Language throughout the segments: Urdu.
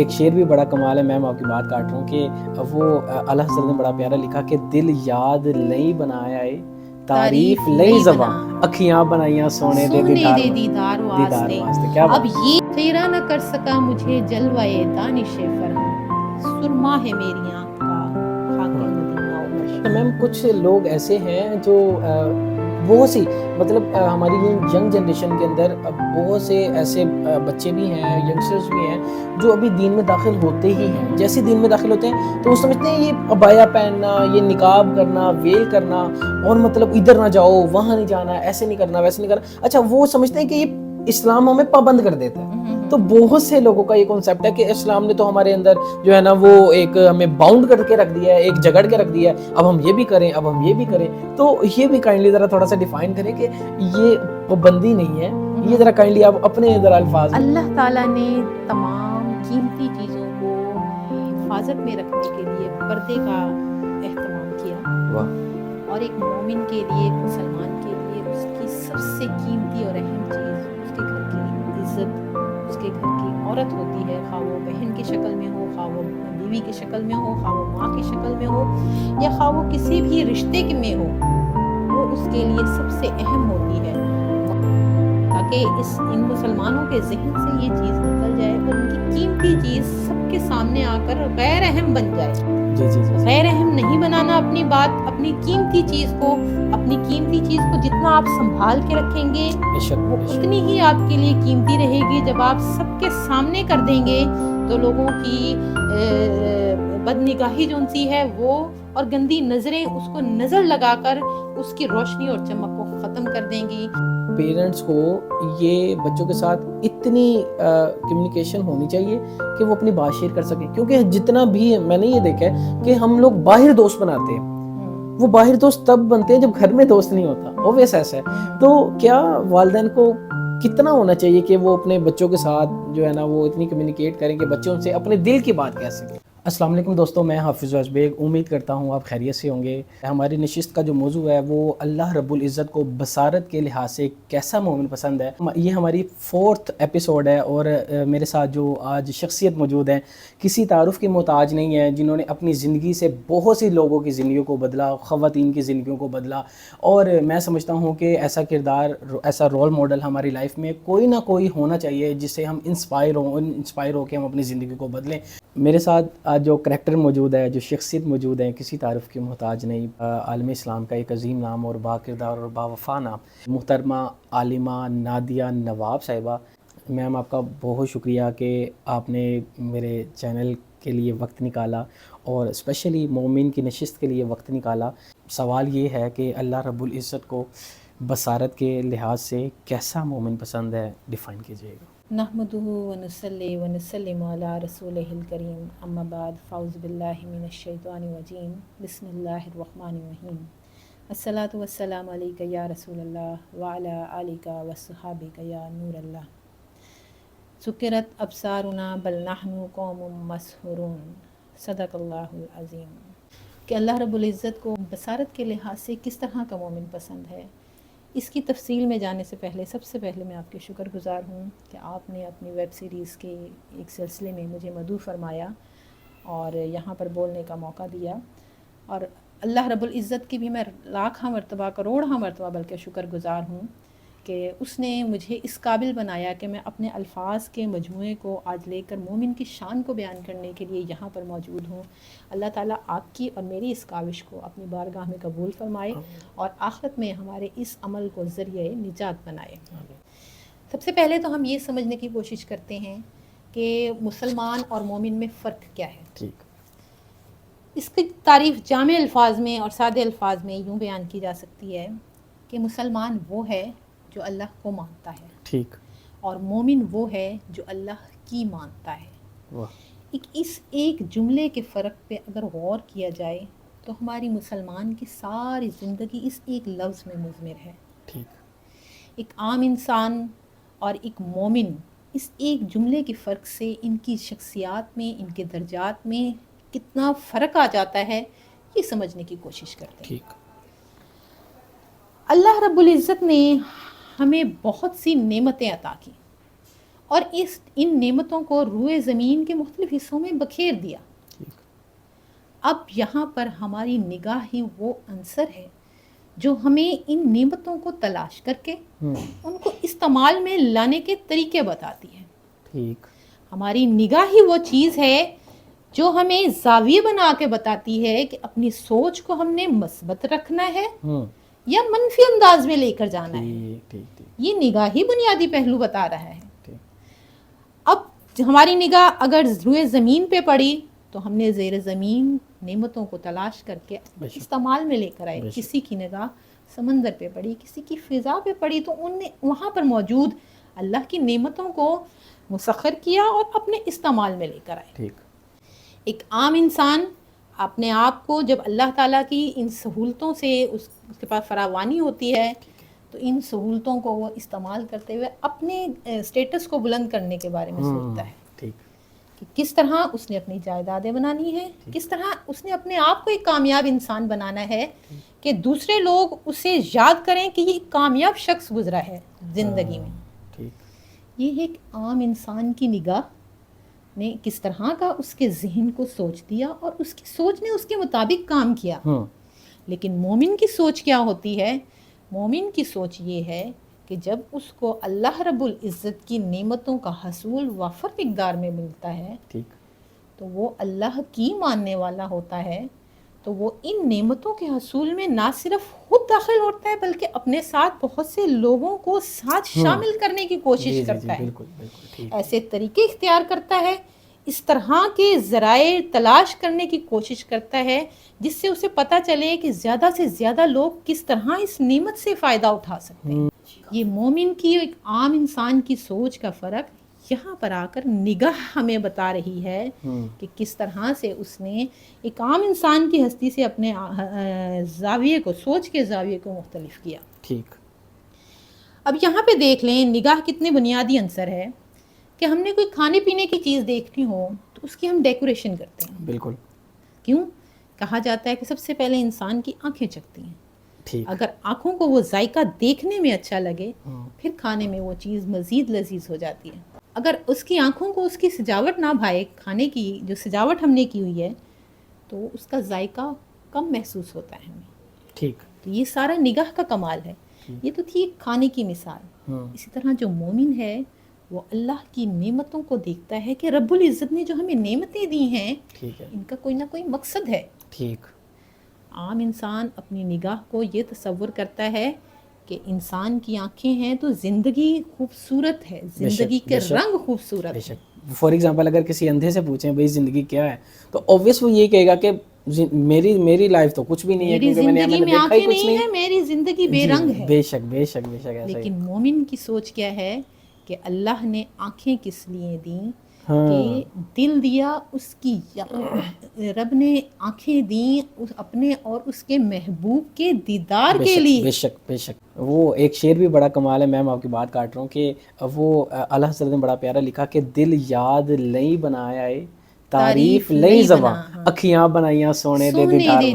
ایک شعر بھی بڑا کمال ہے، میم آپ کی بات کاٹ رہا ہوں کہ وہ اللہ حضرت نے بڑا پیارا لکھا کہ دل یاد لئی بنایا ہے تعریف لئی زباں اکھیاں بنائیاں سونے دے دیدار واسطے۔ کیا اب یہ خیرہ نہ کر سکا مجھے جلوائے دانش فرہم، سرما ہے میری آنکھ کا خاک مدینہ و مشرق۔ میم کچھ لوگ ایسے ہیں جو بہت سی مطلب ہماری ینگ جنریشن کے اندر بہت سے ایسے بچے بھی ہیں، ینگسٹرز بھی ہیں جو ابھی دین میں داخل ہوتے ہی ہیں۔ جیسے دین میں داخل ہوتے ہیں تو وہ سمجھتے ہیں یہ عبایا پہننا، یہ نقاب کرنا، ویل کرنا، اور مطلب ادھر نہ جاؤ، وہاں نہیں جانا، ایسے نہیں کرنا، ویسے نہیں کرنا، اچھا وہ سمجھتے ہیں کہ یہ اسلام ہمیں پابند کر دیتا ہے۔ تو بہت سے لوگوں کا یہ کنسیپٹ ہے کہ اسلام نے تو ہمارے اندر جو ہے نا وہ ایک ہمیں باؤنڈ کر کے رکھ دیا ہے، ایک جگڑ کے رکھ دیا ہے، اب ہم یہ بھی کریں، اب ہم یہ بھی کریں۔ تو یہ بھی کائنڈلی ذرا تھوڑا سا ڈیفائن کریں کہ یہ پابندی نہیں ہے، یہ ذرا کائنڈلی آپ اپنے ذرا الفاظ۔ اللہ تعالیٰ نے تمام قیمتی چیزوں کو حفاظت میں رکھنے کے لیے پردے کا اہتمام کیا، اور ایک مومن کے لیے، ایک مسلمان کے لیے اس کی سب سے قیمتی اور اہم چیز اس کے گھر کی عزت، اس کے گھر کی عورت ہوتی ہے، خواہ وہ بہن کی شکل میں ہو، خواہ وہ بیوی کی شکل میں ہو، خواہ وہ ماں کی شکل میں ہو، یا خواہ وہ کسی بھی رشتے میں ہو، وہ اس کے لیے سب سے اہم ہوتی ہے، تاکہ ان مسلمانوں کے ذہن سے یہ چیز نکل جائے اور ان کی قیمتی چیز سب کے سامنے آ کر غیر اہم بن جائے۔ غیر اہم نہیں بنانا اپنی بات، اپنی قیمتی چیز کو جتنا آپ سنبھال کے رکھیں گے وہ اتنی ہی آپ کے لیے قیمتی رہے گی۔ جب آپ سب کے سامنے کر دیں گے تو لوگوں کی بدنگاہی جو سی ہے وہ اور گندی نظریں اس کو نظر لگا کر اس کی روشنی اور چمک کو ختم کر دیں گی۔ پیرنٹس کو یہ بچوں کے ساتھ اتنی کمیونیکیشن ہونی چاہیے کہ وہ اپنی بات شیئر کر سکیں، کیونکہ جتنا بھی میں نے یہ دیکھا ہے کہ ہم لوگ باہر دوست بناتے ہیں، وہ باہر دوست تب بنتے ہیں جب گھر میں دوست نہیں ہوتا، اوبویس ایسا ہے۔ تو کیا والدین کو کتنا ہونا چاہیے کہ وہ اپنے بچوں کے ساتھ جو ہے نا وہ اتنی کمیونیکیٹ کریں کہ بچے ان سے اپنے دل کی بات کہہ سکیں۔ السلام علیکم دوستوں، میں حافظ بیگ، امید کرتا ہوں آپ خیریت سے ہوں گے۔ ہماری نشست کا جو موضوع ہے وہ اللہ رب العزت کو بصارت کے لحاظ سے کیسا مومن پسند ہے۔ یہ ہماری 4th ایپیسوڈ ہے، اور میرے ساتھ جو آج شخصیت موجود ہیں کسی تعارف کے محتاج نہیں ہیں، جنہوں نے اپنی زندگی سے بہت سی لوگوں کی زندگیوں کو بدلا، خواتین کی زندگیوں کو بدلا، اور میں سمجھتا ہوں کہ ایسا کردار، ایسا رول ماڈل ہماری لائف میں کوئی نہ کوئی ہونا چاہیے جس سے ہم انسپائر ہو کے ہم اپنی زندگی کو بدلیں۔ میرے ساتھ آج جو کریکٹر موجود ہے، جو شخصیت موجود ہے، کسی تعارف کے محتاج نہیں، عالم اسلام کا ایک عظیم نام اور با کردار اور با وفا نام، محترمہ عالمہ نادیہ نواب صاحبہ۔ میم آپ کا بہت شکریہ کہ آپ نے میرے چینل کے لیے وقت نکالا، اور اسپیشلی مومن کی نشست کے لیے وقت نکالا۔ سوال یہ ہے کہ اللہ رب العزت کو بصارت کے لحاظ سے کیسا مومن پسند ہے، ڈیفائن کیجیے گا۔ نحمدہ ونصلی ونسلم علی رسولہ الکریم اما بعد فاعوذ باللہ من الشیطان الرجیم بسم اللہ الرحمن الرحیم الصلاۃ والسلام علیک یا رسول اللہ وعلی آلک وصحابک یا نور اللہ۔ سکرت ابصارنا بل نحن قوم مسحورون، صدق اللہ العظیم۔ کہ اللہ رب العزت کو بصارت کے لحاظ سے کس طرح کا مومن پسند ہے، اس کی تفصیل میں جانے سے پہلے سب سے پہلے میں آپ کے شکر گزار ہوں کہ آپ نے اپنی ویب سیریز کے ایک سلسلے میں مجھے مدعو فرمایا اور یہاں پر بولنے کا موقع دیا، اور اللہ رب العزت کی بھی میں لاکھاں مرتبہ، کروڑاں مرتبہ بلکہ شکر گزار ہوں کہ اس نے مجھے اس قابل بنایا کہ میں اپنے الفاظ کے مجموعے کو آج لے کر مومن کی شان کو بیان کرنے کے لیے یہاں پر موجود ہوں۔ اللہ تعالیٰ آپ کی اور میری اس کاوش کو اپنی بارگاہ میں قبول فرمائے اور آخرت میں ہمارے اس عمل کو ذریعہ نجات بنائے۔ سب سے پہلے تو ہم یہ سمجھنے کی کوشش کرتے ہیں کہ مسلمان اور مومن میں فرق کیا ہے۔ اس کی تعریف جامع الفاظ میں اور سادے الفاظ میں یوں بیان کی جا سکتی ہے کہ مسلمان وہ ہے جو اللہ کو مانتا ہے، ٹھیک، اور مومن وہ ہے جو اللہ کی مانتا ہے۔ اس ایک جملے کے فرق پہ اگر غور کیا جائے تو ہماری مسلمان کی ساری زندگی اس ایک لفظ میں مضمر ہے. ٹھیک. ایک عام انسان اور ایک مومن، اس ایک جملے کے فرق سے ان کی شخصیات میں، ان کے درجات میں کتنا فرق آ جاتا ہے، یہ سمجھنے کی کوشش کرتے ہیں. ٹھیک. اللہ رب العزت نے ہمیں بہت سی نعمتیں عطا کی اور ان نعمتوں کو روئے زمین کے مختلف حصوں میں بکھیر دیا. اب یہاں پر ہماری نگاہ ہی وہ عنصر ہے جو ہمیں ان نعمتوں کو تلاش کر کے ان کو استعمال میں لانے کے طریقے بتاتی ہے. ٹھیک. ہماری نگاہ ہی وہ چیز ہے جو ہمیں زاویہ بنا کے بتاتی ہے کہ اپنی سوچ کو ہم نے مثبت رکھنا ہے یا منفی انداز میں لے کر جانا ہے. یہ نگاہ ہی بنیادی پہلو بتا رہا ہے. اب ہماری نگاہ اگر روئے زمین پہ پڑی تو ہم نے زیر زمین نعمتوں کو تلاش کر کے استعمال میں لے کر آئے. کسی کی نگاہ سمندر پہ پڑی، کسی کی فضا پہ پڑی، تو ان نے وہاں پر موجود اللہ کی نعمتوں کو مسخر کیا اور اپنے استعمال میں لے کر آئے. ٹھیک. ایک عام انسان اپنے آپ کو جب اللہ تعالیٰ کی ان سہولتوں سے اس کے پاس فراوانی ہوتی ہے تو ان سہولتوں کو وہ استعمال کرتے ہوئے اپنے اسٹیٹس کو بلند کرنے کے بارے میں سوچتا ہے. ٹھیک. کہ کس طرح اس نے اپنی جائیدادیں بنانی ہے، کس طرح اس نے اپنے آپ کو ایک کامیاب انسان بنانا ہے کہ دوسرے لوگ اسے یاد کریں کہ یہ ایک کامیاب شخص گزرا ہے زندگی میں. یہ ایک عام انسان کی نگاہ نے کس طرح کا اس کے ذہن کو سوچ دیا اور اس کی سوچ نے اس کے مطابق کام کیا. لیکن مومن کی سوچ کیا ہوتی ہے؟ مومن کی سوچ یہ ہے کہ جب اس کو اللہ رب العزت کی نعمتوں کا حصول وافر مقدار میں ملتا ہے تو وہ اللہ کی ماننے والا ہوتا ہے، تو وہ ان نعمتوں کے حصول میں نہ صرف خود داخل ہوتا ہے بلکہ اپنے ساتھ بہت سے لوگوں کو ساتھ شامل کرنے کی کوشش کرتا ہے. ایسے طریقے اختیار کرتا ہے، اس طرح کے ذرائع تلاش کرنے کی کوشش کرتا ہے جس سے اسے پتہ چلے کہ زیادہ سے زیادہ لوگ کس طرح اس نعمت سے فائدہ اٹھا سکتے ہیں. یہ مومن کی ایک عام انسان کی سوچ کا فرق یہاں پر آ کر نگاہ ہمیں بتا رہی ہے کہ کس طرح سے اس نے ایک عام انسان کی ہستی سے اپنے زاویے کو، سوچ کے زاویے کو مختلف کیا. ٹھیک. اب یہاں پہ دیکھ لیں نگاہ کتنے بنیادی عنصر ہے کہ ہم نے کوئی کھانے پینے کی چیز دیکھنی ہو تو اس کی ہم ڈیکوریشن کرتے ہیں. بالکل. کیوں؟ کہا جاتا ہے کہ سب سے پہلے انسان کی آنکھیں چکتی ہیں. ٹھیک. اگر آنکھوں کو وہ ذائقہ دیکھنے میں اچھا لگے پھر کھانے میں وہ چیز مزید لذیذ ہو جاتی ہے. اگر اس کی آنکھوں کو اس کی سجاوٹ نہ بھائے، کھانے کی جو سجاوٹ ہم نے کی ہوئی ہے، تو اس کا ذائقہ کم محسوس ہوتا ہے ہمیں. ٹھیک. تو یہ سارا نگاہ کا کمال ہے. یہ تو تھی کھانے کی مثال. اسی طرح جو مومن ہے وہ اللہ کی نعمتوں کو دیکھتا ہے کہ رب العزت نے جو ہمیں نعمتیں دی ہیں ان کا کوئی نہ کوئی مقصد ہے. ٹھیک. عام انسان اپنی نگاہ کو یہ تصور کرتا ہے کہ انسان کی آنکھیں ہیں تو زندگی خوبصورت ہے، زندگی کے رنگ خوبصورت ہے. فار ایگزامپل اگر کسی اندھے سے پوچھیں بھائی زندگی کیا ہے تو obvious وہ یہ کہے گا کہ میری لائف تو کچھ بھی نہیں ہے کیونکہ زندگی میں آنکھیں نہیں ہیں، میری زندگی بے رنگ ہے. بے شک بے شک بے شک ایسا. لیکن مومن کی سوچ کیا ہے کہ اللہ نے آنکھیں کس لیے دیں؟ کہ دل دیا اس کی، رب نے آنکھیں دیں اپنے اور اس کے محبوب کے دیدار کے لیے. بے شک بے شک. وہ ایک شعر بھی بڑا کمال ہے، میں آپ کی بات کاٹ رہا ہوں کہ وہ اعلیٰ حضرت نے بڑا پیارا لکھا کہ دل یاد لئی بنایا ہے تعریف لئی زباں، اکھیاں بنائیاں سونے دے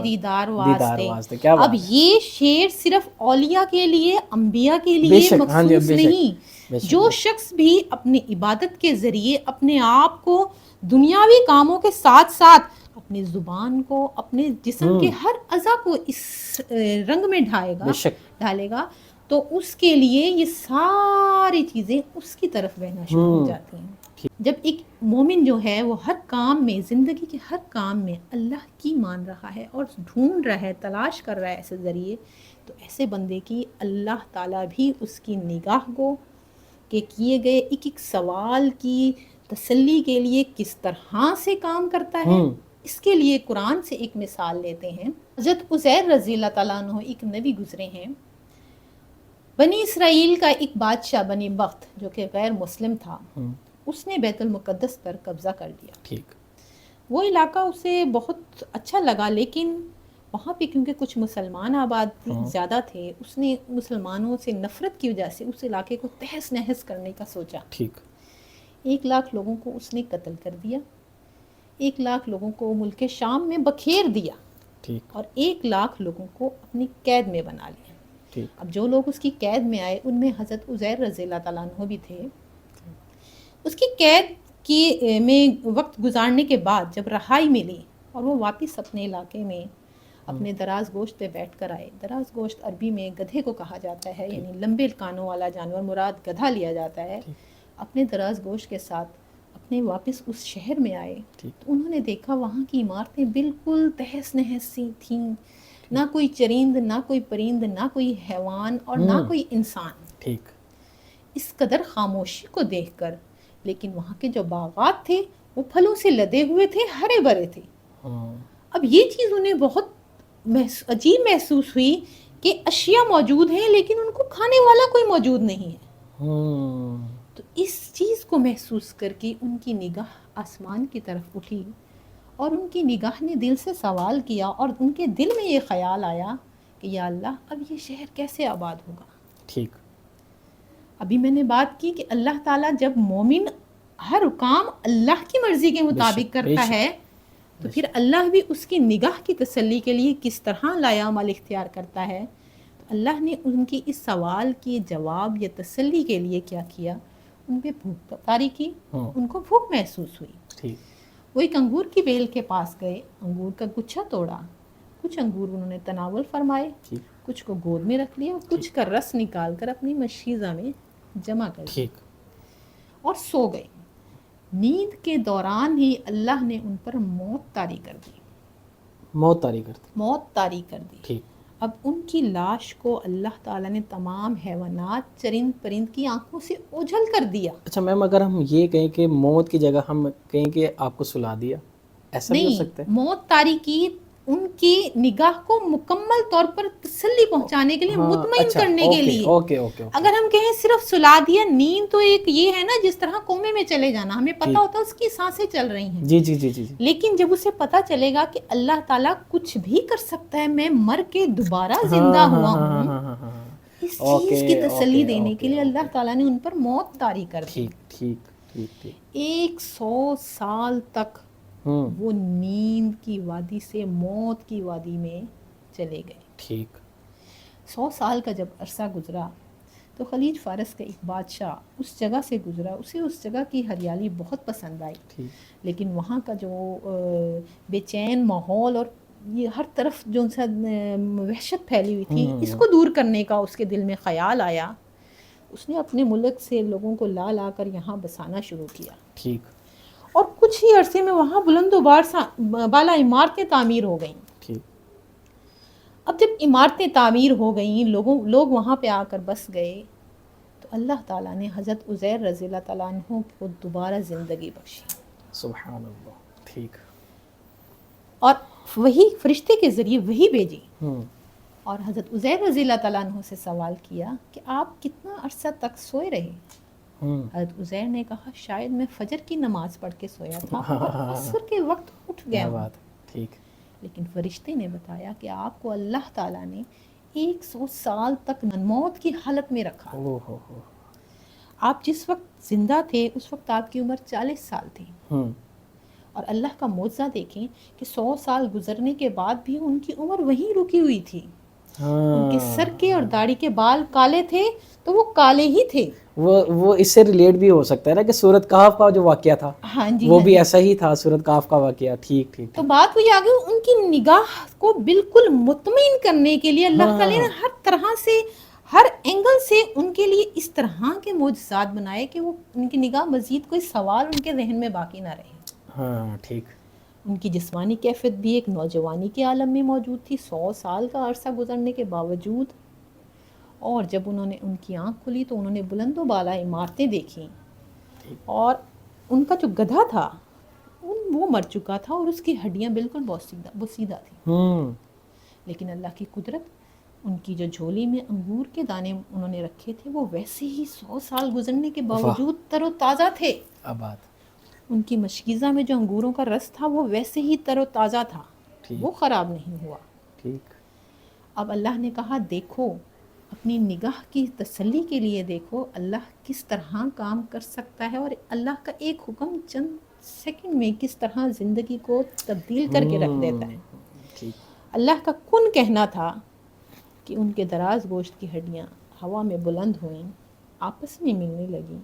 دیدار واسطے. کیا اب یہ شعر صرف اولیاء کے لیے، انبیاء کے لیے مخصوص نہیں. جو شخص بھی اپنی عبادت کے ذریعے اپنے آپ کو دنیاوی کاموں کے ساتھ ساتھ اپنی زبان کو، اپنے جسم کے ہر اعضاء کو اس رنگ میں ڈھالے گا تو اس کے لیے یہ ساری چیزیں اس کی طرف بہنا شروع ہو جاتی ہیں. جب ایک مومن جو ہے وہ ہر کام میں، زندگی کے ہر کام میں اللہ کی مان رہا ہے اور ڈھونڈ رہا ہے، تلاش کر رہا ہے ایسے ذریعے، تو ایسے بندے کی اللہ تعالیٰ بھی اس کی نگاہ کو کہ کیے گئے ایک ایک سوال کی تسلی کے لیے کس طرح سے کام کرتا ہے. اس کے لیے قرآن سے ایک مثال لیتے ہیں. حضرت عزیر رضی اللہ تعالیٰ عنہ ایک نبی گزرے ہیں. بنی اسرائیل کا ایک بادشاہ بنی بخت جو کہ غیر مسلم تھا، اس نے بیت المقدس پر قبضہ کر لیا. ٹھیک. وہ علاقہ اسے بہت اچھا لگا، لیکن وہاں پہ کیونکہ کچھ مسلمان آباد زیادہ تھے، اس نے مسلمانوں سے نفرت کی وجہ سے اس علاقے کو تہس نہس کرنے کا سوچا۔ ٹھیک 1,00,000 لوگوں کو اس نے قتل کر دیا، 1,00,000 لوگوں کو ملک شام میں بکھیر دیا، ٹھیک اور 1,00,000 لوگوں کو اپنی قید میں بنا لیا۔ ٹھیک اب جو لوگ اس کی قید میں آئے ان میں حضرت عزیر رضی اللہ تعالیٰ عنہ بھی تھے۔ اس کی قید کی میں وقت گزارنے کے بعد جب رہائی ملی اور وہ واپس اپنے علاقے میں اپنے دراز گوشت پہ بیٹھ کر آئے، دراز گوشت عربی میں گدھے کو کہا جاتا ہے، یعنی لمبے کانوں والا جانور مراد گدھا لیا جاتا ہے۔ اپنے دراز گوشت کے ساتھ اپنے واپس اس شہر میں آئے تو انہوں نے دیکھا وہاں کی عمارتیں بالکل تہس نہس سی تھیں، نہ کوئی چرند، نہ کوئی پرند، نہ کوئی حیوان اور نہ کوئی انسان۔ ٹھیک اس قدر خاموشی کو دیکھ کر، لیکن وہاں کے جو باغات تھے وہ پھلوں سے لدے ہوئے تھے، ہرے بھرے تھے۔ اب یہ چیز انہیں بہت عجیب محسوس ہوئی کہ اشیاء موجود ہیں لیکن ان کو کھانے والا کوئی موجود نہیں ہے۔ تو اس چیز کو محسوس کر کے ان کی نگاہ آسمان کی طرف اٹھی، اور ان کی نگاہ نے دل سے سوال کیا، اور ان کے دل میں یہ خیال آیا کہ یا اللہ اب یہ شہر کیسے آباد ہوگا۔ ٹھیک ابھی میں نے بات کی کہ اللہ تعالیٰ جب مومن ہر کام اللہ کی مرضی کے مطابق کرتا ہے تو پھر اللہ بھی اس کی نگاہ کی تسلی کے لیے کس طرح لایعمل اختیار کرتا ہے۔ تو اللہ نے ان کی اس سوال کے جواب یا تسلی کے لیے کیا کیا، ان پہ بھوک طاری کی، ان کو بھوک محسوس ہوئی۔ وہ ایک انگور کی بیل کے پاس گئے، انگور کا گچھا توڑا، کچھ انگور انہوں نے تناول فرمائے، کچھ کو گود میں رکھ لیا، کچھ کا رس نکال کر اپنی مشیزہ میں جمع کر دیا اور سو گئے۔ نیند کے دوران ہی اللہ نے ان پر موت طاری کر دی، موت طاری کر دی۔ اب ان کی لاش کو اللہ تعالیٰ نے تمام حیوانات، چرند پرند کی آنکھوں سے اوجھل کر دیا۔ اچھا میم، اگر ہم یہ کہیں کہ موت کی جگہ ہم کہیں کہ آپ کو سلا دیا، ایسا بھی ہو سکتا ہے؟ موت طاری کی ان کی نگاہ کو مکمل طور پر تسلی پہنچانے کے لیے، مطمئن کرنے کے لیے۔ اگر ہم کہیں صرف سلا دیا، نیند تو ایک یہ ہے نا جس طرح کومے میں چلے جانا، ہمیں پتہ ہوتا ہے اس کی سانسیں چل رہی ہیں، جی جی جی جی، لیکن جب اسے پتہ چلے گا کہ اللہ تعالیٰ کچھ بھی کر سکتا ہے، میں مر کے دوبارہ زندہ ہوا ہوں، اس چیز کی تسلی دینے کے لیے اللہ تعالیٰ نے ان پر موت طاری کر دی۔ 100 سال تک وہ نیند کی وادی سے موت کی وادی میں چلے گئے۔ 100 سال کا جب عرصہ گزرا تو خلیج فارس کا ایک بادشاہ اس جگہ سے گزرا، اسے اس جگہ کی ہریالی بہت پسند آئی، لیکن وہاں کا جو بے چین ماحول اور یہ ہر طرف جو سا وحشت پھیلی ہوئی تھی، اس کو دور کرنے کا اس کے دل میں خیال آیا۔ اس نے اپنے ملک سے لوگوں کو لا لا کر یہاں بسانا شروع کیا، اور کچھ ہی عرصے میں وہاں بلند و بالا عمارتیں تعمیر ہو گئیں۔ اب جب عمارتیں تعمیر ہو گئیں، لوگ وہاں پہ آ کر بس گئے، تو اللہ تعالیٰ نے حضرت عزیر رضی اللہ تعالیٰ عنہ کو دوبارہ زندگی بخشی، سبحان اللہ۔ اور وہی فرشتے کے ذریعے وہی بھیجی، اور حضرت عزیر رضی اللہ تعالیٰ عنہ سے سوال کیا کہ آپ کتنا عرصہ تک سوئے رہے؟ حضرت عزیر نے کہا شاید میں فجر کی نماز پڑھ کے سویا تھا اور عصر کے وقت اٹھ گیا ہوں۔ لیکن فرشتے نے بتایا کہ آپ کو اللہ تعالیٰ نے 100 سال تک موت کی حالت میں رکھا۔ آپ جس وقت زندہ تھے اس وقت آپ کی عمر 40 سال تھی، اور اللہ کا معجزہ دیکھیں کہ 100 سال گزرنے کے بعد بھی ان کی عمر وہیں رکی ہوئی تھی۔ ان کے سر کے اور داڑھی کے بال کالے تھے تو وہ کالے ہی تھے۔ وہ اس سے ریلیٹ بھی ہو سکتا ہے نا کہ سورۃ کہف کا جو واقعہ تھا وہ بھی ایسا ہی تھا، سورۃ کہف کا واقعہ۔ ٹھیک تو بات وہی آگے، ان کی نگاہ کو بالکل مطمئن کرنے کے لیے اللہ تعالیٰ نے ہر طرح سے، ہر اینگل سے ان کے لیے اس طرح کے معجزات بنائے کہ وہ ان کی نگاہ مزید کوئی سوال ان کے ذہن میں باقی نہ رہے۔ ان کی جسمانی کیفیت بھی ایک نوجوانی کے عالم میں موجود تھی 100 سال کا عرصہ گزرنے کے باوجود، اور جب انہوں نے ان کی آنکھ کھلی تو انہوں نے بلند و بالا عمارتیں دیکھیں، اور ان کا جو گدھا تھا وہ مر چکا تھا اور اس کی ہڈیاں بالکل بوسیدہ تھیں، لیکن اللہ کی قدرت، ان کی جو جھولی میں انگور کے دانے انہوں نے رکھے تھے وہ ویسے ہی 100 سال گزرنے کے باوجود تر و تازہ تھے۔ ان کی مشکیزہ میں جو انگوروں کا رس تھا وہ ویسے ہی تر و تازہ تھا، وہ خراب نہیں ہوا۔ ٹھیک۔ اب اللہ نے کہا دیکھو، اپنی نگاہ کی تسلی کے لیے دیکھو اللہ کس طرح کام کر سکتا ہے، اور اللہ کا ایک حکم چند سیکنڈ میں کس طرح زندگی کو تبدیل کر کے رکھ دیتا ہے۔ اللہ کا کن کہنا تھا کہ ان کے دراز گوشت کی ہڈیاں ہوا میں بلند ہوئیں، آپس میں ملنے لگیں،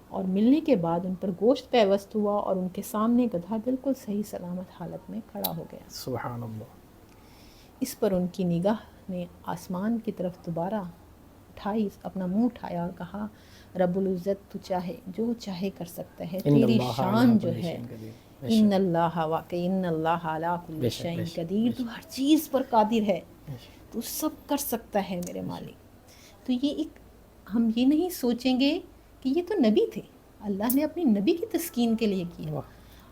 اور ملنے کے بعد ان پر گوشت پیوست ہوا، اور ان کے سامنے گدھا بالکل صحیح سلامت حالت میں کھڑا ہو گیا۔ سبحان اللہ۔ اس پر ان کی نگاہ نے آسمان کی طرف دوبارہ اٹھائی، اپنا منہ اٹھایا اور کہا رب العزت تو چاہے جو چاہے کر سکتا ہے، تیری شان جو ہے، ان اللہ واقعی ان اللہ علی کل شیء قدیر، تو ہر چیز پر قادر ہے، تو سب کر سکتا ہے میرے مالک۔ تو یہ ایک ہم یہ نہیں سوچیں گے کہ یہ تو نبی تھے، اللہ نے اپنی نبی کی تسکین کے لیے کیا۔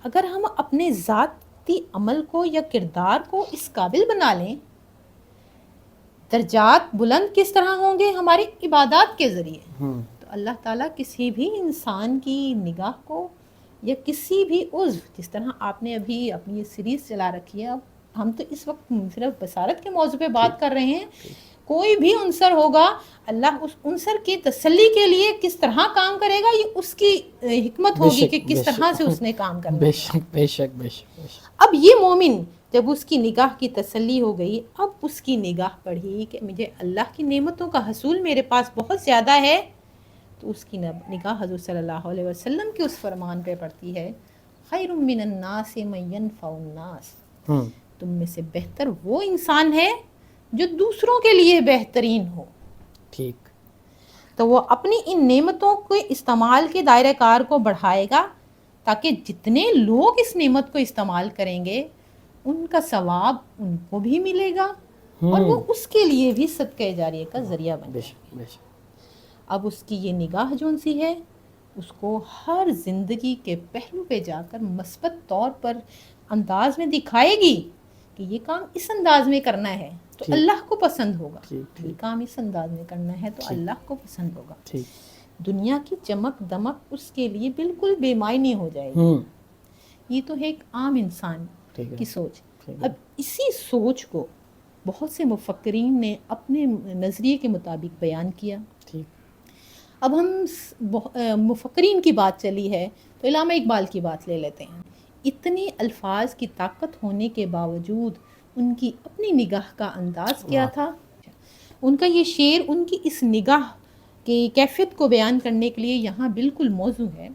اگر ہم اپنے ذاتی عمل کو یا کردار کو اس قابل بنا لیں، درجات بلند کس طرح ہوں گے ہماری عبادات کے ذریعے، تو اللہ تعالیٰ کسی بھی انسان کی نگاہ کو یا کسی بھی عضو، جس طرح آپ نے ابھی اپنی یہ سیریز چلا رکھی ہے، اب ہم تو اس وقت صرف بصارت کے موضوع پہ بات کر رہے ہیں، کوئی بھی عنصر ہوگا اللہ اس عنصر کی تسلی کے لیے کس طرح کام کرے گا، یہ اس کی حکمت ہوگی کہ کس طرح سے اس نے کام کرنا ہے۔ بے شک بے شک بے شک۔ اب یہ مومن جب اس کی نگاہ کی تسلی ہو گئی، اب اس کی نگاہ پڑھی کہ مجھے اللہ کی نعمتوں کا حصول میرے پاس بہت زیادہ ہے، تو اس کی نگاہ حضور صلی اللہ علیہ وسلم کے اس فرمان پہ پڑتی ہے، خیر من الناس من ينفع الناس، تم میں سے بہتر وہ انسان ہے جو دوسروں کے لیے بہترین ہو۔ ٹھیک۔ تو وہ اپنی ان نعمتوں کے استعمال کے دائرہ کار کو بڑھائے گا، تاکہ جتنے لوگ اس نعمت کو استعمال کریں گے ان کا ثواب ان کو بھی ملے گا، اور وہ اس کے لیے بھی صدقہ جاریہ کا ذریعہ بنے گا۔ اب اس کی یہ نگاہ جون سی ہے، اس کو ہر زندگی کے پہلو پہ جا کر مثبت طور پر انداز میں دکھائے گی کہ یہ کام اس انداز میں کرنا ہے تو اللہ کو پسند ہوگا، یہ کام اس انداز میں کرنا ہے تو اللہ کو پسند ہوگا۔ دنیا کی چمک دمک اس کے لیے بالکل بے معنی ہو جائے گی۔ یہ تو ہے ایک عام انسان کی سوچ۔ اب اسی سوچ کو بہت سے مفکرین نے اپنے نظریے کے مطابق بیان کیا۔ اب ہم مفکرین کی بات چلی ہے تو علامہ اقبال کی بات لے لیتے ہیں۔ اتنے الفاظ کی طاقت ہونے کے باوجود ان کی اپنی نگاہ کا انداز کیا تھا؟ ان کا یہ شعر ان کی اس نگاہ کی کیفیت کو بیان کرنے کے لیے یہاں بالکل موزوں ہے۔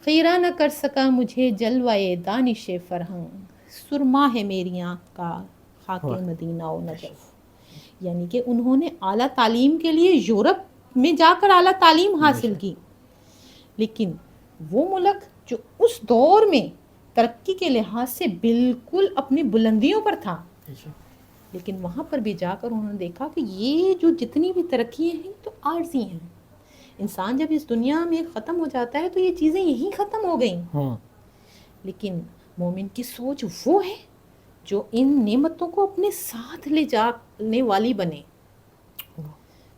خیرہ نہ کر سکا مجھے جلوائے دانش فرہنگ، سرما ہے میری آنکھ کا خاک مدینہ و نجف۔ یعنی کہ انہوں نے اعلیٰ تعلیم کے لیے یورپ میں جا کر اعلیٰ تعلیم حاصل کی، لیکن وہ ملک جو اس دور میں ترقی کے لحاظ سے بالکل اپنی بلندیوں پر تھا، لیکن وہاں پر بھی جا کر انہوں نے دیکھا کہ یہ جو جتنی بھی ترقیاں ہیں تو عارضی ہیں، انسان جب اس دنیا میں ختم ہو جاتا ہے تو یہ چیزیں یہیں ختم ہو گئیں۔ لیکن مومن کی سوچ وہ ہے جو ان نعمتوں کو اپنے ساتھ لے جانے والی بنے۔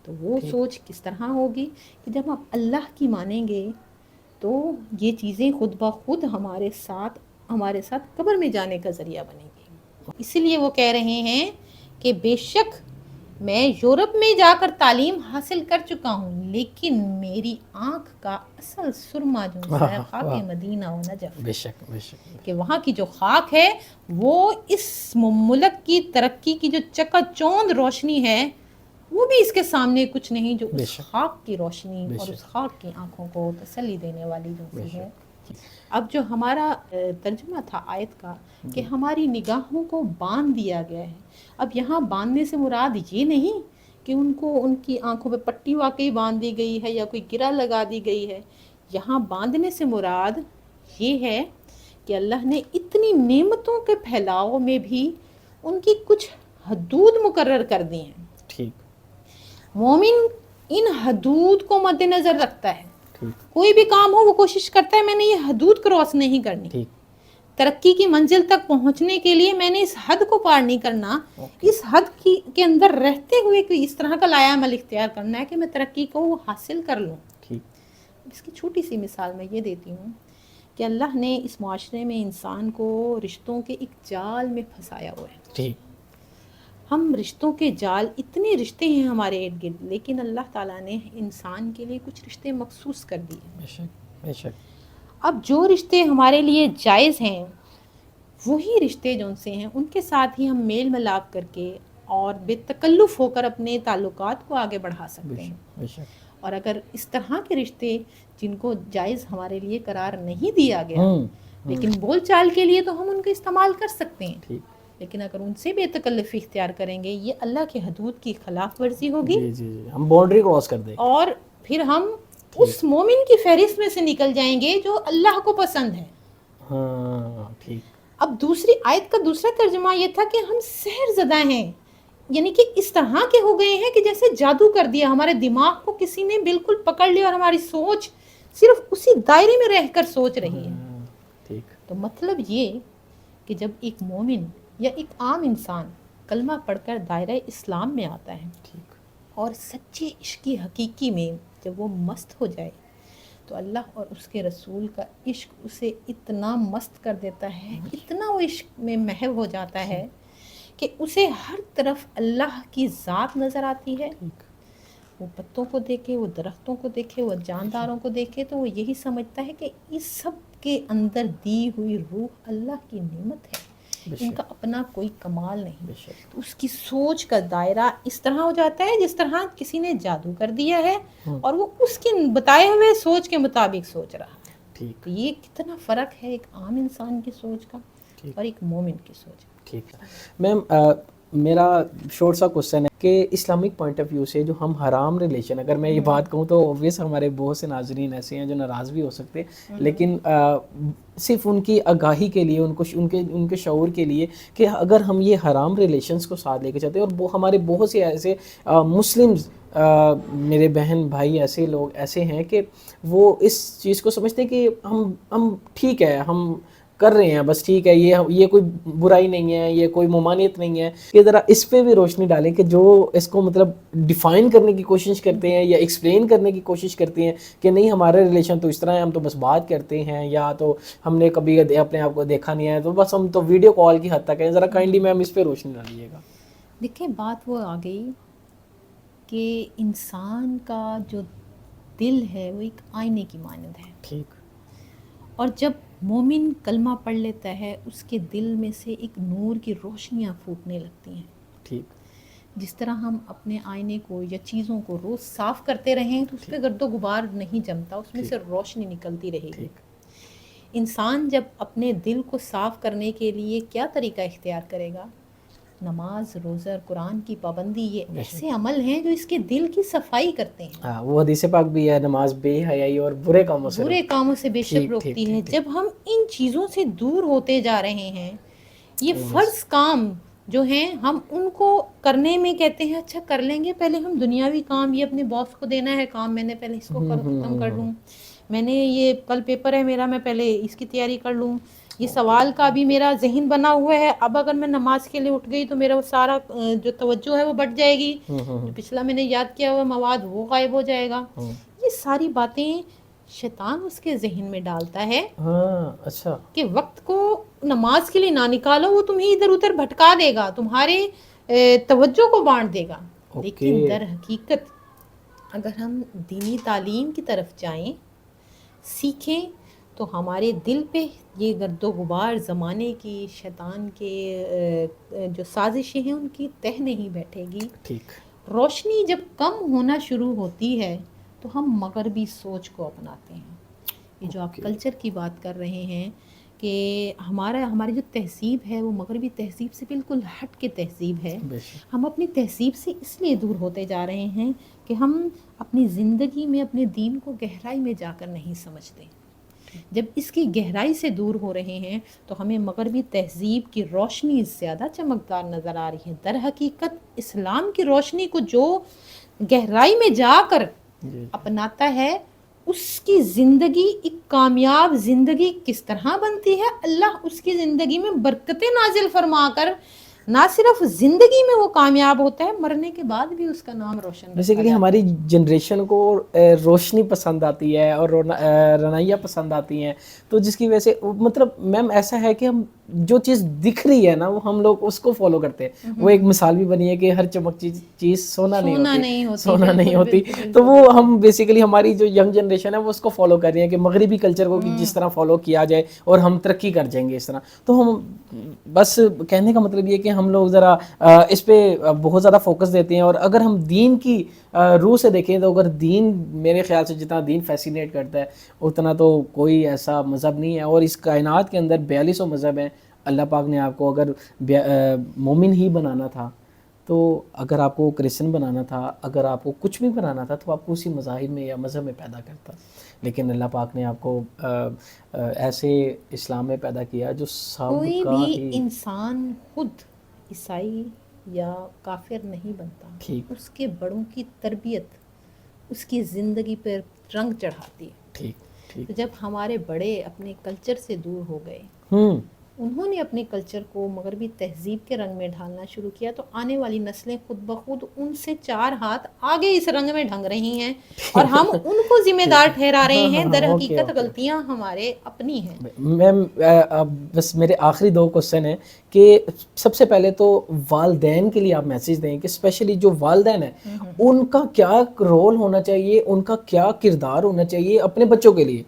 تو وہ سوچ کس طرح ہوگی کہ جب ہم اللہ کی مانیں گے تو یہ چیزیں خود بخود ہمارے ساتھ قبر میں جانے کا ذریعہ بنیں گی۔ اسی لیے وہ کہہ رہے ہیں کہ بے شک میں یورپ میں جا کر تعلیم حاصل کر چکا ہوں، لیکن میری آنکھ کا اصل سرما جو ہے خاک مدینہ و نجف، بے شک بے شک، کہ وہاں کی جو خاک ہے وہ اس ملک کی ترقی کی جو چکا چوند روشنی ہے وہ بھی اس کے سامنے کچھ نہیں، جو اس خاک کی روشنی اور اس خاک کی آنکھوں کو تسلی دینے والی جو ہے۔ اب جو ہمارا ترجمہ تھا آیت کا کہ ہماری نگاہوں کو باندھ دیا گیا ہے، اب یہاں باندھنے سے مراد یہ نہیں کہ ان کو ان کی آنکھوں پہ پٹی واقعی باندھ دی گئی ہے یا کوئی گرہ لگا دی گئی ہے، یہاں باندھنے سے مراد یہ ہے کہ اللہ نے اتنی نعمتوں کے پھیلاؤ میں بھی ان کی کچھ حدود مقرر کر دی ہیں۔ مومن ان حدود کو مد نظر رکھتا ہے، کوئی بھی کام ہو وہ کوشش کرتا ہے میں نے یہ حدود کراس نہیں کرنی، ترقی کی منزل تک پہنچنے کے لیے میں نے اس حد کو پار نہیں کرنا، اس حد کے اندر رہتے ہوئے کوئی اس طرح کا لایا عمل اختیار کرنا ہے کہ میں ترقی کو حاصل کر لوں۔ اس کی چھوٹی سی مثال میں یہ دیتی ہوں کہ اللہ نے اس معاشرے میں انسان کو رشتوں کے ایک جال میں پھنسایا ہوا ہے. ٹھیک. ہم رشتوں کے جال، اتنے رشتے ہیں ہمارے ارد گرد، لیکن اللہ تعالیٰ نے انسان کے لیے کچھ رشتے مخصوص کر دیے. بے شک بے شک. اب جو رشتے ہمارے لیے جائز ہیں وہی رشتے جو ان سے ہیں ان کے ساتھ ہی ہم میل ملاپ کر کے اور بے تکلف ہو کر اپنے تعلقات کو آگے بڑھا سکتے ہیں. بے شک. اور اگر اس طرح کے رشتے جن کو جائز ہمارے لیے قرار نہیں دیا گیا لیکن بول چال کے لیے تو ہم ان کا استعمال کر سکتے ہیں. ٹھیک. لیکن اگر ان سے بے تکلفی اختیار کریں گے یہ اللہ کے حدود کی خلاف ورزی ہوگی. جی جی جی، ہم باؤنڈری کراس کر دیں اور پھر ہم اس مومن کی فہرست میں سے نکل جائیں گے جو اللہ کو پسند ہے. ہاں ٹھیک. اب دوسری آیت کا دوسرا ترجمہ یہ تھا کہ ہم سحر زدہ ہیں، یعنی کہ اس طرح کے ہو گئے ہیں کہ جیسے جادو کر دیا، ہمارے دماغ کو کسی نے بالکل پکڑ لیا اور ہماری سوچ صرف اسی دائرے میں رہ کر سوچ رہی ہے. ٹھیک. تو مطلب یہ کہ جب ایک مومن یا ایک عام انسان کلمہ پڑھ کر دائرہ اسلام میں آتا ہے ٹھیک. اور سچے عشق کی حقیقی میں جب وہ مست ہو جائے تو اللہ اور اس کے رسول کا عشق اسے اتنا مست کر دیتا ہے، اتنا وہ عشق میں محو ہو جاتا ہے کہ اسے ہر طرف اللہ کی ذات نظر آتی ہے. وہ پتوں کو دیکھے، وہ درختوں کو دیکھے، وہ جانداروں کو دیکھے تو وہ یہی سمجھتا ہے کہ اس سب کے اندر دی ہوئی روح اللہ کی نعمت ہے، ان کا اپنا کوئی کمال نہیں. تو اس کی سوچ کا دائرہ اس طرح ہو جاتا ہے جس طرح کسی نے جادو کر دیا ہے اور وہ اس کے بتائے ہوئے سوچ کے مطابق سوچ رہا ہے. تو یہ کتنا فرق ہے ایک عام انسان کی سوچ کا اور ایک مومن کی سوچ کا. ٹھیک. میم میرا شورٹ سا کوشچن ہے کہ اسلامک پوائنٹ آف ویو سے جو ہم حرام ریلیشن، اگر میں یہ بات کہوں تو اوبویس ہمارے بہت سے ناظرین ایسے ہیں جو ناراض بھی ہو سکتے ہیں، لیکن صرف ان کی آگاہی کے لیے، ان کے شعور کے لیے کہ اگر ہم یہ حرام ریلیشنز کو ساتھ لے کے چلتے ہیں، اور ہمارے بہت سے ایسے مسلمز میرے بہن بھائی ایسے لوگ ایسے ہیں کہ وہ اس چیز کو سمجھتے ہیں کہ ہم ٹھیک ہے، ہم کر رہے ہیں بس ٹھیک ہے، یہ کوئی برائی نہیں ہے، یہ کوئی ممانعت نہیں ہے. کہ ذرا اس پہ بھی روشنی ڈالیں کہ جو اس کو مطلب ڈیفائن کرنے کی کوشش کرتے ہیں یا ایکسپلین کرنے کی کوشش کرتے ہیں کہ نہیں ہمارا ریلیشن تو اس طرح ہے، ہم تو بس بات کرتے ہیں، یا تو ہم نے کبھی اپنے آپ کو دیکھا نہیں ہے تو بس ہم تو ویڈیو کال کی حد تک ہیں. ذرا کائنڈلی میم اس پہ روشنی ڈالیے گا. دیکھیں بات وہ آ گئی کہ انسان کا جو دل ہے وہ ایک آئینے کی مانند ہے. ٹھیک. اور جب مومن کلمہ پڑھ لیتا ہے اس کے دل میں سے ایک نور کی روشنیاں پھوٹنے لگتی ہیں. ٹھیک. جس طرح ہم اپنے آئینے کو یا چیزوں کو روز صاف کرتے رہیں تو اس پہ گرد و غبار نہیں جمتا، اس میں سے روشنی نکلتی رہے گی. انسان جب اپنے دل کو صاف کرنے کے لیے کیا طریقہ اختیار کرے گا؟ نماز، روزہ، قرآن کی پابندی، یہ ایسے عمل ہیں جو اس کے دل کی صفائی کرتے ہیں. وہ حدیث پاک بھی ہے، نماز بے حیائی اور برے کاموں سے بے شک روکتی ہے. جب ہم ان چیزوں سے دور ہوتے جا رہے ہیں، یہ فرض کام جو ہیں ہم ان کو کرنے میں کہتے ہیں اچھا کر لیں گے، پہلے ہم دنیاوی کام، یہ اپنے باس کو دینا ہے کام، میں نے پہلے اس کو ختم کر لوں، میں نے یہ کل پیپر ہے میرا، میں پہلے اس کی تیاری کر لوں، یہ سوال کا بھی میرا ذہن بنا ہوا ہے، اب اگر میں نماز کے لیے اٹھ گئی تو میرا وہ سارا جو توجہ ہے وہ بٹ جائے گی، جو پچھلا میں نے یاد کیا ہوا مواد وہ غائب ہو جائے گا. یہ ساری باتیں شیطان اس کے ذہن میں ڈالتا ہے اچھا کہ وقت کو نماز کے لیے نہ نکالو، وہ تمہیں ادھر ادھر بھٹکا دے گا، تمہارے توجہ کو بانٹ دے گا. لیکن در حقیقت اگر ہم دینی تعلیم کی طرف جائیں، سیکھیں، تو ہمارے دل پہ یہ گرد و غبار زمانے کی، شیطان کے جو سازشیں ہیں ان کی تہ نہیں بیٹھے گی. ٹھیک. روشنی جب کم ہونا شروع ہوتی ہے تو ہم مغربی سوچ کو اپناتے ہیں. یہ جو آپ کلچر کی بات کر رہے ہیں کہ ہماری جو تہذیب ہے وہ مغربی تہذیب سے بالکل ہٹ کے تہذیب ہے. ہم اپنی تہذیب سے اس لیے دور ہوتے جا رہے ہیں کہ ہم اپنی زندگی میں اپنے دین کو گہرائی میں جا کر نہیں سمجھتے. جب اس کی گہرائی سے دور ہو رہے ہیں تو ہمیں مغربی تہذیب کی روشنی زیادہ چمکدار نظر آ رہی ہے. در حقیقت اسلام کی روشنی کو جو گہرائی میں جا کر اپناتا ہے اس کی زندگی ایک کامیاب زندگی کس طرح بنتی ہے. اللہ اس کی زندگی میں برکتیں نازل فرما کر نہ صرف زندگی میں وہ کامیاب ہوتا ہے، مرنے کے بعد بھی اس کا نام روشن رکھا بیسیکلی ہماری جنریشن کو روشنی پسند آتی ہے اور رنائیاں پسند آتی ہیں، تو جس کی وجہ سے مطلب میم ایسا ہے کہ ہم جو چیز دکھ رہی ہے نا وہ ہم لوگ اس کو فالو کرتے ہیں. وہ ایک مثال بھی بنی ہے کہ ہر چمکتی چیز سونا نہیں ہوتی. تو وہ ہم بیسیکلی ہماری جو ینگ جنریشن ہے وہ اس کو فالو کر رہی ہے کہ مغربی کلچر کو جس طرح فالو کیا جائے اور ہم ترقی کر جائیں گے اس طرح. تو ہم بس کہنے کا مطلب یہ کہ ہم لوگ ذرا اس پہ بہت زیادہ فوکس دیتے ہیں. اور اگر ہم دین کی روح سے دیکھیں تو اگر دین میرے خیال سے جتنا دین فیسینیٹ کرتا ہے اتنا تو کوئی ایسا مذہب نہیں ہے. اور اس کائنات کے اندر 4200 مذہب ہیں. اللہ پاک نے آپ کو اگر مومن ہی بنانا تھا تو اگر آپ کو کرسچن بنانا تھا، اگر آپ کو کچھ بھی بنانا تھا تو آپ کو اسی مذاہب میں یا مذہب میں پیدا کرتا. لیکن اللہ پاک نے آپ کو ایسے اسلام میں پیدا کیا جو سب کوئی کا بھی ہی انسان خود عیسائی یا کافر نہیں بنتا. ٹھیک اس کے بڑوں کی تربیت اس کی زندگی پر رنگ چڑھاتی ہے. ٹھیک ٹھیک تو جب ہمارے بڑے اپنے کلچر سے دور ہو گئے، انہوں نے اپنے کلچر کو مغربی تہذیب کے رنگ میں ڈھالنا شروع کیا، تو آنے والی نسلیں خود بخود ان سے 4 ہاتھ آگے اس رنگ میں ڈھنگ رہی ہیں اور ہم ان کو ذمہ دار ٹھہرا رہے ہیں. در حقیقت غلطیاں ہمارے اپنی ہیں. میم بس میرے آخری 2 کوسچن ہیں کہ سب سے پہلے تو والدین کے لیے آپ میسیج دیں کہ اسپیشلی جو والدین ہیں ان کا کیا رول ہونا چاہیے، ان کا کیا کردار ہونا چاہیے اپنے بچوں کے لیے.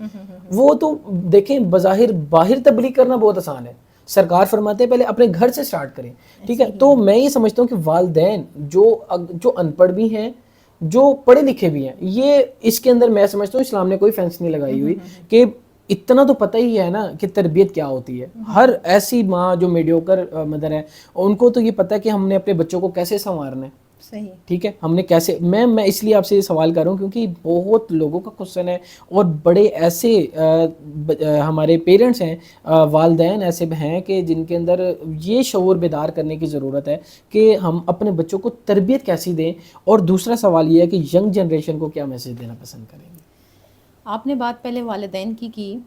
وہ تو دیکھیں بظاہر باہر تبلیغ کرنا بہت آسان ہے، سرکار فرماتے ہیں پہلے اپنے گھر سے سٹارٹ کریں. ٹھیک ہے، تو میں یہ سمجھتا ہوں کہ والدین جو ان پڑھ بھی ہیں، جو پڑھے لکھے بھی ہیں، یہ اس کے اندر میں سمجھتا ہوں اسلام نے کوئی فینس نہیں لگائی ہوئی کہ اتنا تو پتہ ہی ہے نا کہ تربیت کیا ہوتی ہے. ہر ایسی ماں جو میڈیوکر مدر ہے ان کو تو یہ پتہ ہے کہ ہم نے اپنے بچوں کو کیسے سنوارنا ہے. صحیح. ٹھیک ہے، ہم نے کیسے میں اس لیے آپ سے یہ سوال کر رہا ہوں کیونکہ بہت لوگوں کا کوسچن ہے اور بڑے ایسے ہمارے پیرنٹس ہیں، والدین ایسے ہیں کہ جن کے اندر یہ شعور بیدار کرنے کی ضرورت ہے کہ ہم اپنے بچوں کو تربیت کیسی دیں. اور دوسرا سوال یہ ہے کہ ینگ جنریشن کو کیا میسیج دینا پسند کریں گے؟ آپ نے بات پہلے والدین کی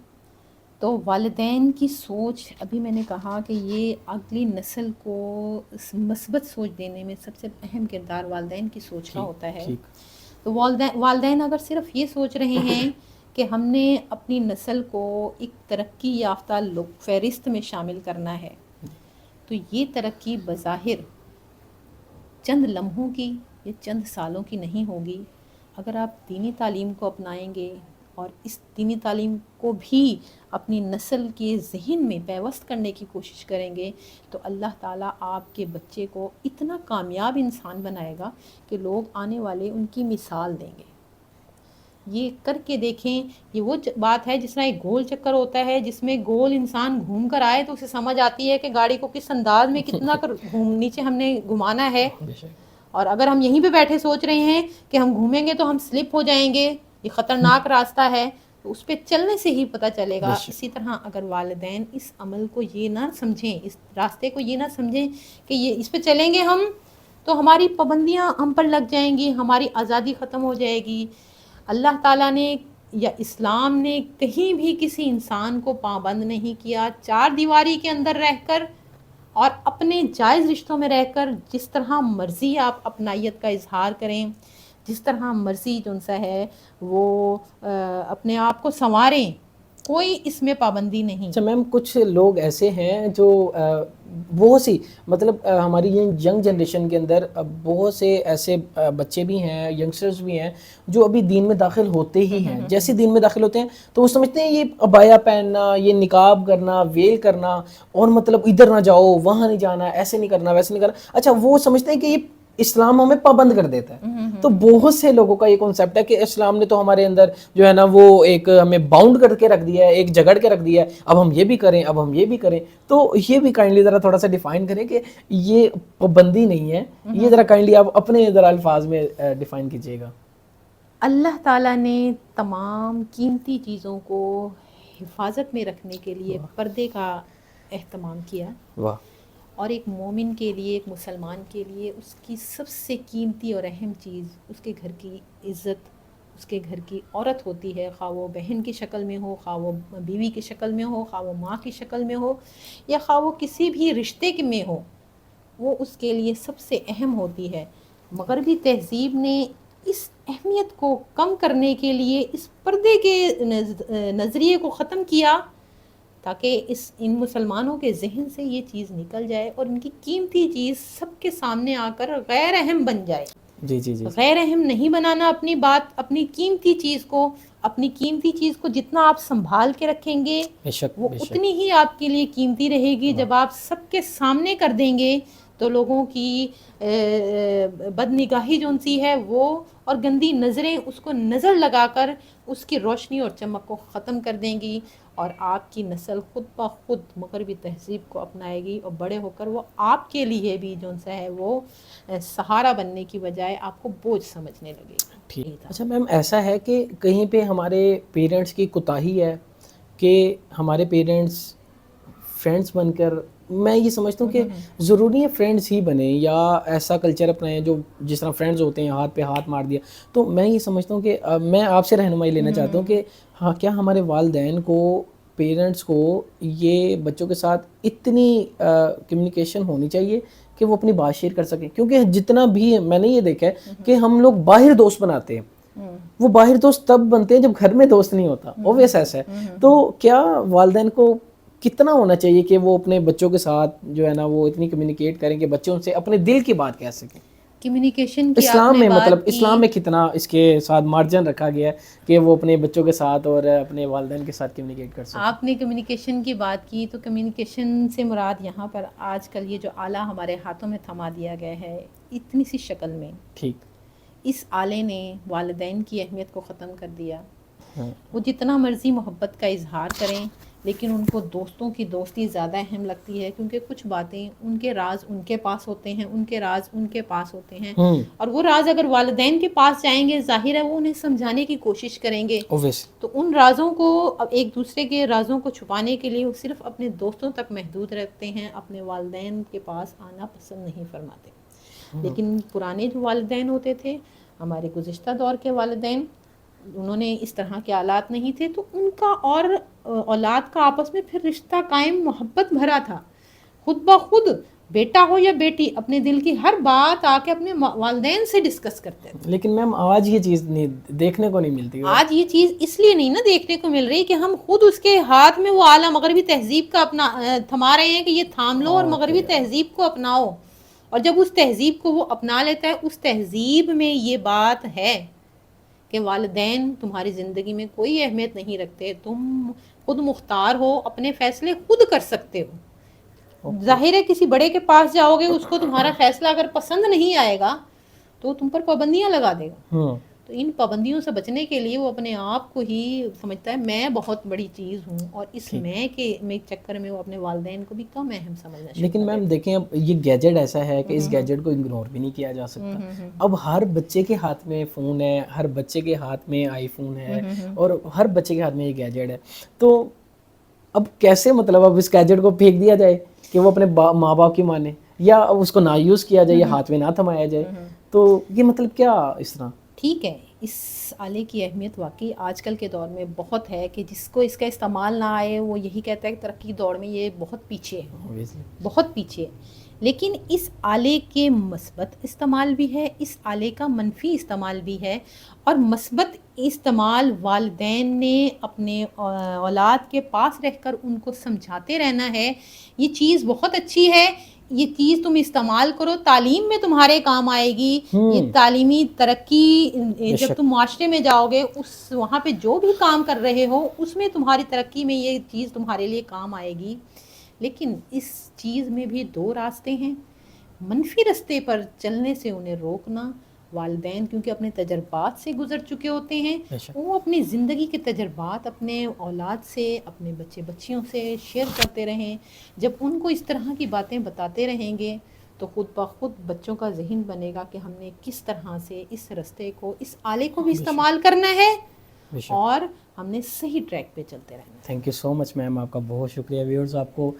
تو والدین کی سوچ، ابھی میں نے کہا کہ یہ اگلی نسل کو مثبت سوچ دینے میں سب سے اہم کردار والدین کی سوچ کا ہوتا ہے. تو والدین اگر صرف یہ سوچ رہے ہیں کہ ہم نے اپنی نسل کو ایک ترقی یافتہ فہرست میں شامل کرنا ہے، تو یہ ترقی بظاہر چند لمحوں کی یا چند سالوں کی نہیں ہوگی. اگر آپ دینی تعلیم کو اپنائیں گے اور اس دینی تعلیم کو بھی اپنی نسل کے ذہن میں پیوست کرنے کی کوشش کریں گے تو اللہ تعالیٰ آپ کے بچے کو اتنا کامیاب انسان بنائے گا کہ لوگ آنے والے ان کی مثال دیں گے. یہ کر کے دیکھیں. یہ وہ بات ہے جس طرح ایک گول چکر ہوتا ہے جس میں گول انسان گھوم کر آئے تو اسے سمجھ آتی ہے کہ گاڑی کو کس انداز میں کتنا نیچے ہم نے گھمانا ہے. اور اگر ہم یہیں پہ بیٹھے سوچ رہے ہیں کہ ہم گھومیں گے تو ہم سلپ ہو جائیں گے، یہ خطرناک راستہ ہے، تو اس پہ چلنے سے ہی پتہ چلے گا. اسی طرح اگر والدین اس عمل کو یہ نہ سمجھیں، اس راستے کو یہ نہ سمجھیں کہ یہ اس پہ چلیں گے ہم تو ہماری پابندیاں ہم پر لگ جائیں گی، ہماری آزادی ختم ہو جائے گی. اللہ تعالیٰ نے یا اسلام نے کہیں بھی کسی انسان کو پابند نہیں کیا. 4 دیواری کے اندر رہ کر اور اپنے جائز رشتوں میں رہ کر جس طرح مرضی آپ اپنائیت کا اظہار کریں، جس طرح مرضی جو سا ہے وہ اپنے آپ کو سنواریں، کوئی اس میں پابندی نہیں. اچھا میم، کچھ لوگ ایسے ہیں جو بہت سی مطلب ہماری ینگ جنریشن کے اندر بہت سے ایسے بچے بھی ہیں، ینگسٹرز بھی ہیں جو ابھی دین میں داخل ہوتے ہی ہیں. جیسے دین میں داخل ہوتے ہیں تو وہ سمجھتے ہیں یہ عبایا پہننا، یہ نقاب کرنا، ویل کرنا، اور مطلب ادھر نہ جاؤ، وہاں نہیں جانا، ایسے نہیں کرنا، ویسے نہیں کرنا. اچھا وہ سمجھتے ہیں کہ یہ اسلام ہمیں پابند کر دیتا ہے. تو بہت سے لوگوں کا یہ کنسیپٹ ہے کہ اسلام نے تو ہمارے اندر جو ہے نا وہ ایک ہمیں باؤنڈ کر کے رکھ دیا ہے، ایک جگڑ کے رکھ دیا ہے، اب ہم یہ بھی کریں، اب ہم یہ بھی کریں. تو یہ بھی کائنڈلی ذرا تھوڑا سا ڈیفائن کریں کہ یہ پابندی نہیں ہے. یہ ذرا کائنڈلی آپ اپنے ذرا الفاظ میں ڈیفائن کیجیے گا. اللہ تعالیٰ نے تمام قیمتی چیزوں کو حفاظت میں رکھنے کے لیے پردے کا اہتمام کیا. واہ. اور ایک مومن کے لیے، ایک مسلمان کے لیے اس کی سب سے قیمتی اور اہم چیز اس کے گھر کی عزت، اس کے گھر کی عورت ہوتی ہے، خواہ وہ بہن کی شکل میں ہو، خواہ وہ بیوی کی شکل میں ہو، خواہ وہ ماں کی شکل میں ہو، یا خواہ وہ کسی بھی رشتے میں ہو. وہ اس کے لیے سب سے اہم ہوتی ہے۔ مغربی تہذیب نے اس اہمیت کو کم کرنے کے لیے اس پردے کے نظریے کو ختم کیا تاکہ ان مسلمانوں کے ذہن سے یہ چیز نکل جائے اور ان کی قیمتی چیز سب کے سامنے آ کر غیر اہم بن جائے۔ جی جی جی غیر اہم نہیں بنانا اپنی بات، اپنی قیمتی چیز کو جتنا آپ سنبھال کے رکھیں گے وہ اتنی ہی آپ کے لیے قیمتی رہے گی۔ جب آپ سب کے سامنے کر دیں گے تو لوگوں کی بد نگاہی جو سی ہے وہ اور گندی نظریں اس کو نظر لگا کر اس کی روشنی اور چمک کو ختم کر دیں گی، اور آپ کی نسل خود بخود مغربی تہذیب کو اپنائے گی، اور بڑے ہو کر وہ آپ کے لیے بھی جو سا ہے وہ سہارا بننے کی بجائے آپ کو بوجھ سمجھنے لگے گی۔ ٹھیک۔ اچھا میم، ایسا ہے کہ کہیں پہ ہمارے پیرنٹس کی کوتاہی ہے کہ ہمارے پیرنٹس فرینڈس بن کر، میں یہ سمجھتا ہوں کہ ضروری ہے فرینڈس ہی بنے یا ایسا کلچر اپنائیں جو جس طرح فرینڈز ہوتے ہیں ہاتھ پہ ہاتھ مار دیا، تو میں یہ سمجھتا ہوں کہ میں آپ سے رہنمائی لینا چاہتا ہوں کہ ہاں، کیا ہمارے والدین کو، پیرنٹس کو یہ بچوں کے ساتھ اتنی کمیونیکیشن ہونی چاہیے کہ وہ اپنی بات شیئر کر سکیں؟ کیونکہ جتنا بھی میں نے یہ دیکھا ہے کہ ہم لوگ باہر دوست بناتے ہیں، وہ باہر دوست تب بنتے ہیں جب گھر میں دوست نہیں ہوتا، اوبویس ایسا ہے۔ تو کیا والدین کو کتنا ہونا چاہیے کہ وہ اپنے بچوں کے ساتھ جو ہے نا وہ اتنی کمیونیکیٹ کریں کہ بچے ان سے اپنے دل کی بات کہہ سکیں؟ کمیونیکیشن کی اسلام میں، مطلب اسلام میں کتنا اس کے ساتھ مارجن رکھا گیا ہے کہ وہ اپنے بچوں کے ساتھ اور اپنے والدین کے ساتھ کمیونیکیٹ کر سکیں؟ آپ نے کمیونیکیشن کی بات کی تو کمیونیکیشن سے مراد یہاں پر آج کل یہ جو آلہ ہمارے ہاتھوں میں تھما دیا گیا ہے اتنی سی شکل میں، ٹھیک، اس آلے نے والدین کی اہمیت کو ختم کر دیا۔ وہ جتنا مرضی محبت کا اظہار کریں لیکن ان کو دوستوں کی دوستی زیادہ اہم لگتی ہے، کیونکہ کچھ باتیں ان کے راز ان کے پاس ہوتے ہیں، ان کے راز ان کے پاس ہوتے ہیں، اور وہ راز اگر والدین کے پاس جائیں گے ظاہر ہے وہ انہیں سمجھانے کی کوشش کریں گے، تو ان رازوں کو ایک دوسرے کے رازوں کو چھپانے کے لیے وہ صرف اپنے دوستوں تک محدود رکھتے ہیں، اپنے والدین کے پاس آنا پسند نہیں فرماتے۔ لیکن پرانے جو والدین ہوتے تھے، ہمارے گزشتہ دور کے والدین، انہوں نے اس طرح کے آلات نہیں تھے، تو ان کا اور اولاد کا آپس میں پھر رشتہ قائم محبت بھرا تھا۔ خود بخود بیٹا ہو یا بیٹی اپنے دل کی ہر بات آ کے اپنے والدین سے ڈسکس کرتے تھے۔ لیکن میم آج یہ چیز دیکھنے کو نہیں ملتی۔ آج یہ چیز اس لیے نہیں نا دیکھنے کو مل رہی کہ ہم خود اس کے ہاتھ میں وہ اعلیٰ مغربی تہذیب کا اپنا تھما رہے ہیں کہ یہ تھام لو اور مغربی تہذیب کو اپناؤ، اور جب اس تہذیب کو وہ اپنا لیتا ہے، اس تہذیب میں یہ بات ہے کہ والدین تمہاری زندگی میں کوئی اہمیت نہیں رکھتے، تم خود مختار ہو، اپنے فیصلے خود کر سکتے ہو۔ ظاہر ہے کسی بڑے کے پاس جاؤ گے، اس کو تمہارا فیصلہ اگر پسند نہیں آئے گا تو تم پر پابندیاں لگا دے گا۔ تو ان پابندیوں سے بچنے کے لیے وہ اپنے آپ کو ہی سمجھتا ہے میں بہت بڑی چیز ہوں، اور اس میں کے چکر میں وہ اپنے والدین کو بھی کم اہم سمجھنا شروع۔ لیکن میم دیکھیں، اب یہ گیجٹ ایسا ہے کہ اس گیجٹ کو اگنور بھی نہیں کیا جا سکتا۔ اب ہر بچے کے ہاتھ میں فون ہے، ہر بچے کے ہاتھ میں آئی فون ہے، اور ہر بچے کے ہاتھ میں یہ گیجٹ ہے، تو اب کیسے مطلب اب اس گیجٹ کو پھینک دیا جائے کہ وہ اپنے ماں باپ کی مانے، یا اس کو نہ یوز کیا جائے یا ہاتھ میں نہ تھمایا جائے؟ تو یہ مطلب کیا اس طرح؟ ٹھیک ہے، اس آلے کی اہمیت واقعی آج کل کے دور میں بہت ہے کہ جس کو اس کا استعمال نہ آئے وہ یہی کہتا ہے کہ ترقی دور میں یہ بہت پیچھے ہے، بہت پیچھے ہے۔ لیکن اس آلے کے مثبت استعمال بھی ہے، اس آلے کا منفی استعمال بھی ہے، اور مثبت استعمال والدین نے اپنے اولاد کے پاس رہ کر ان کو سمجھاتے رہنا ہے، یہ چیز بہت اچھی ہے، یہ چیز تم استعمال کرو، تعلیم میں تمہارے کام آئے گی، یہ تعلیمی ترقی جب تم معاشرے میں جاؤ گے، اس وہاں پہ جو بھی کام کر رہے ہو اس میں تمہاری ترقی میں یہ چیز تمہارے لیے کام آئے گی۔ لیکن اس چیز میں بھی دو راستے ہیں، منفی راستے پر چلنے سے انہیں روکنا۔ والدین کیونکہ اپنے تجربات سے گزر چکے ہوتے ہیں، وہ اپنی زندگی کے تجربات اپنے اولاد سے، اپنے بچے بچیوں سے شیئر کرتے رہیں۔ جب ان کو اس طرح کی باتیں بتاتے رہیں گے تو خود بخود بچوں کا ذہن بنے گا کہ ہم نے کس طرح سے اس راستے کو، اس آلے کو بھی استعمال کرنا ہے اور ہم نے صحیح ٹریک پہ چلتے رہنا. تھینک یو سو مچ میم, آپ کا بہت شکریہ. ویورز, آپ کو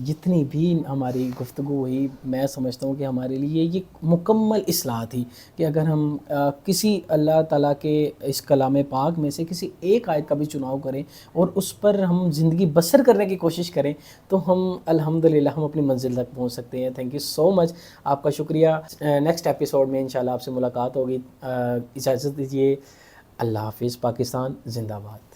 جتنی بھی ہماری گفتگو ہوئی, میں سمجھتا ہوں کہ ہمارے لیے یہ مکمل اصلاح تھی کہ اگر ہم کسی اللہ تعالیٰ کے اس کلام پاک میں سے کسی ایک آیت کا بھی چناؤ کریں اور اس پر ہم زندگی بسر کرنے کی کوشش کریں تو ہم الحمدللہ ہم اپنی منزل تک پہنچ سکتے ہیں. تھینک یو سو مچ, آپ کا شکریہ. نیکسٹ ایپیسوڈ میں انشاءاللہ آپ سے ملاقات ہوگی. اجازت دیجیے. اللہ حافظ. پاکستان زندہ باد.